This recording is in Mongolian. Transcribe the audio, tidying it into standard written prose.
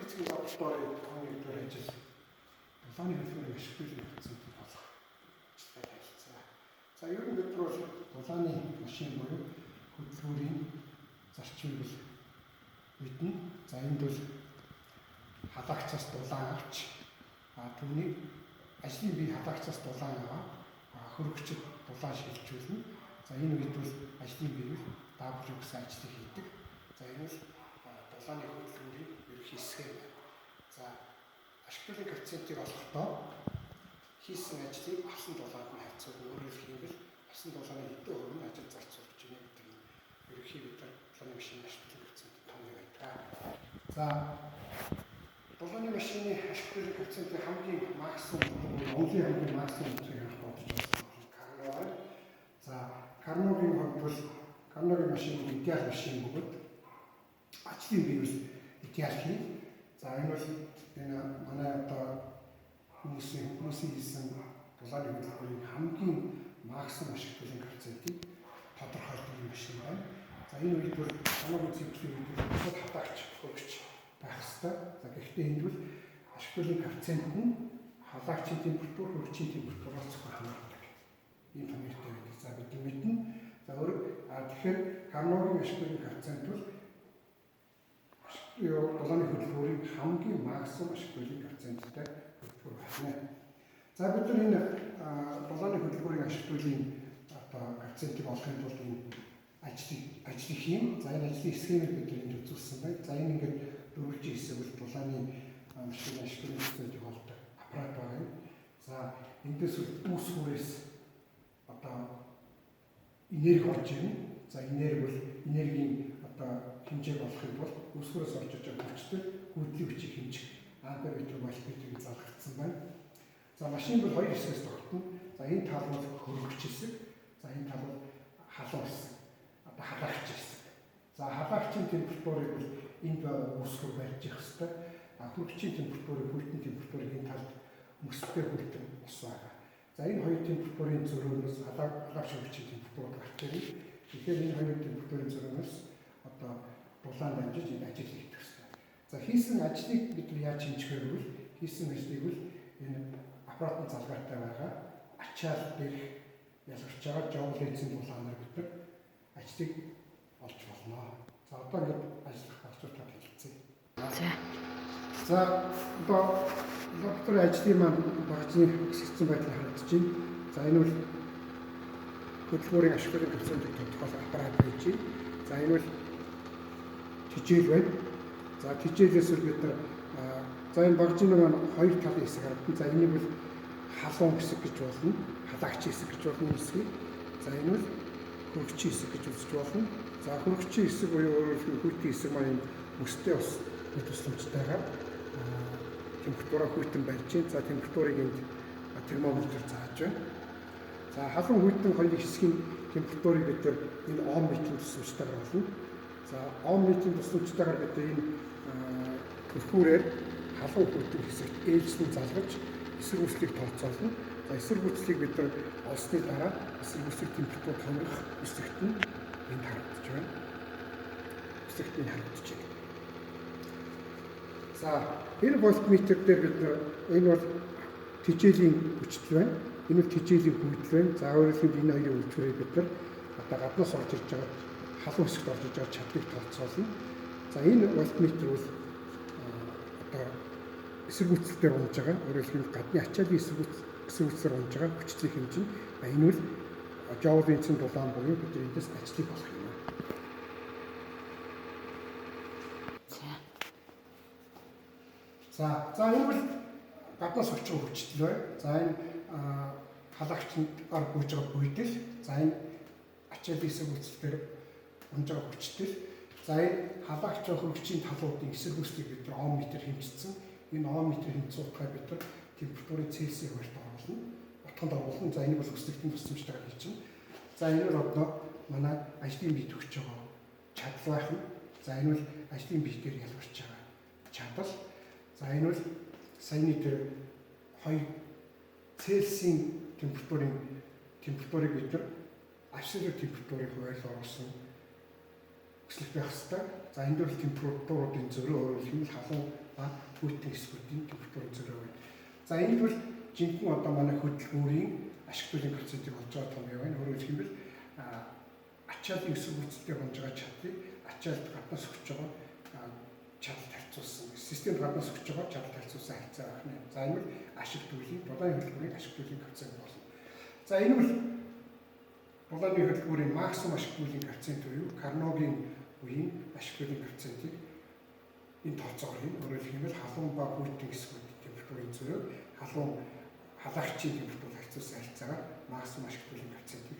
эцгийн лабораторийн тооны дээр ажил дулааны хөдөлгөөний ашиглалтын процентыг олох ажилтай танилцсан. За ер нь бид бол дулааны машин буюу хөдөлгөөний зарчмыг мэднэ. За энд бол халагчаас дулаан авч түүнийг ажлын бие халагчаас дулаан аваа хөрөгчд дулаан шилжүүлнэ. За энэ үед бол ажлын бие W гэсэн ажлыг хийдэг. За энэ бол дулааны хөдөлгөөний ерөнхий схем байна. За ашиглалтын коэффициентийг олохдоо хийсэн ажлыг авсан дулаанд нь харьцуулна. Өөрөөр хэлбэл авсан дулааны хэдэн хувь нь ажил зарцуулж байна гэдэг нь ерөнхий бид дулааны машины ашиглалтын коэффициент тооны байдаг. За дулааны машины ашиглалтын коэффициентийн хамгийн максимум өнгөлийн хамгийн максимум зэрэг бодож байна. Карно. За карногийн хувьд бол карногийн машин идеал машин бөгөөд ажлын биеэс идеал хий. За энэ бол энэ манай одоо хүмүүсийн хийсэн дулааны хөдөлгөөний хамгийн максимум ашиглалтын коэффициентийг тодорхойлдог машин байна. За энэ үед бол карногийн циклийн үед бусад хатаагч хөрөгч байх ёстой. За гэхдээ энд бол ашиглалтын коэффициент нь халагчийн температур, хөрөгчийн температураас зөвхөн хамаардаг. Ийм томьёортой байдаг. За бид мэднэ. За тэгэхээр карногийн ашиглалтын коэффициент бол дулааны хөдөлгөөний хамгийн максимум ашиглалтын коэффициенттэй хөдөлгөөр байна. За бид нар энэ дулааны хөдөлгөөний ашиглалтын одоо коэффициентийг олохын тулд энэ ажлыг хийн. За энэ ажлын схемийг бид нар энд үзүүлсэн байна. За энэ ингээд дөрвөлжин хэсэг бол дулааны машины ашиглалтын коэффициентийг олдог аппарат байна. За эндээс үүс хүрээс одоо энерги орж ирнэ. За энерги бол энергийн одоо хэмжээг олохын тулд үүсвэрээс орж иж байгаа хүчтэй хүйдлийн хүчийг хэмжих ампер метр вольтметрийг зарагдсан байна. За машин бол хоёр хэсгээс тогтно. За энэ тал бол хөрөгч хэсэг. За энэ тал бол халуун хэсэг. Одоо халагч хэсэг. За халагчийн температурыг бол энд байгаа үүсвэр барьж явах хэрэгтэй. Хөрөгчийн температурыг хүйтэн температурыг энэ талд мөстэй хүйтэн ус байгаа. За энэ хоёр температурын зөрүүнөөс халагч хөрөгчийн температур гарч ирнэ. Тэгэхээр энэ хоёр температурын зөрүүнөөс одоо дулаан дамжиж энэ ажил хийдэг хэрэгтэй. За хийсэн ажлыг бид яаж хэмжих вэ гэвэл хийсэн ажлыг бол энэ аппаратын залгаартай байгаа ачаал дээрх ялгарч байгаа жовлэнцэн дулаанаар бид нар ажлыг олж болно. За одоо ингээд ажиллах багцуудад хэлцгээе. За одоо лабораторийн ажлын маань багцны хэсэгцэн байдлыг харагдаж байна. За энэ бол хөдөлгөөний ашиглалтын коэффициентийг тодорхойлох аппарат байж байна. За энэ бол тижээл байна. За тижээлээс бид нар за энэ багцны маань хоёр талын хэсэг харагдана. За энийг бол халуун хэсэг гэж болно. Халагч хэсэг гэж болно энэ хэсгийг. За энэ бол хөрөгчийн хэсэг гэж үзэж болно. За хөрөгчийн хэсэг буюу өөрөөр хэлбэл хүйтэн хэсэг маань мөстэй ус тусламжтайгаар температураа хүйтэн барьж байна. За температурыг энд термометр зааж байна. За халуун хүйтэн хоёрын хэсгийн температурыг бид нар энэ ом метрийн тусламжтайгаар олно. За ом метрийн тусламжтайгаар бид энэ хөрхүүрээр халуун хүйтэн хэсэгт ээлжлэн залгаж эсрэг үүслийг тооцоолно. За эсрэг үүслийг бид нар олсны дараа эсрэг үүсэг температур томрох хэсэгт нь энд харагдаж байна. Хэсэгт нь харагдаж байна. За энэ вольтметр дээр бид нар энэ бол тижээлийн хүчтэй байна. Энэ бол тижээлийн хүйтэл байна. За өөрөөр хэлбэл энэ хоёрын үйлдвэрийг бид нар одоо гаднаас орж ирж байгаа халуун хэсэгт орж иж байгаа чадлыг тооцоолно. За энэ вольтметр бол одоо эсэргүүцэлээр унж байгаа. Өөрөөр хэлбэл гадны ачааллын эсэргүүцэлээр унж байгаа хүчтэй хэмжин. Энэ бол жовлэнцэн дулаан буюу бид эндээс ажлыг болох юм. За энэ бол гаднаас орж байгаа хүчтэй байна. За энэ халагчнд ар гүйж байгаа бүйдэл. За энэ ачааллын эсэргүүцэлээр унж байгаа хүчтэй. За энэ халагч хөрөгчийн талуудын эсэргүүцлийг бид нар ом метр хэмжсэн. Энэ ом метр хэмжүүлэхээр бид нар температурын Цельсийн хуваарьт оруулна. Утганд оруулна. За энэ бол өсөлтийн тусламжтайгаар хийчихнэ. За энэ бол одоо манай ажлын бие төгсөж байгаа чадал байх нь. За энэ бол ажлын бие дээр ялгарч байгаа чадал. За энэ бол саяны тэр 2 Цельсийн температурыг бид нар абсолют температурын хуваарьд оруулсан өсөлт байх ёстой. За энд бол температуруудын зөрүү өөрөөр хэлбэл халуун ба хүйтэн хэсгүүдийн температурын зөрүү байна. За энд бол жинхэнэ одоо манай хөдөлгүүрийн ашиглуулын коэффициентийг олж байгаа том юм байна. Өөрөөр хэлбэл ачааллын өсөг үүсэлтэд хонж байгаа чадлыг ачаалт гаднаас өгч байгаа чадалд харьцуулсан. Системд гаднаас өгч байгаа чадалд харьцуулсан харьцаа байх нь. За энэ бол ашиглуулын дулааны хөдөлгүүрийн ашиглуулын коэффициент болно. За энэ бол дулааны хөдөлгүүрийн максимум ашиглуулын коэффициент буюу Карногийн үеийн ашиглуулын коэффициентийг энэ тооцоогоор хийнэ. Өөрөөр хэлбэл халуун ба хүйтэн хэсгүүд температурын зөрүү халуун халагчийн температур харьцуулсан харьцаагаар максимум ашиглуулын коэффициентийг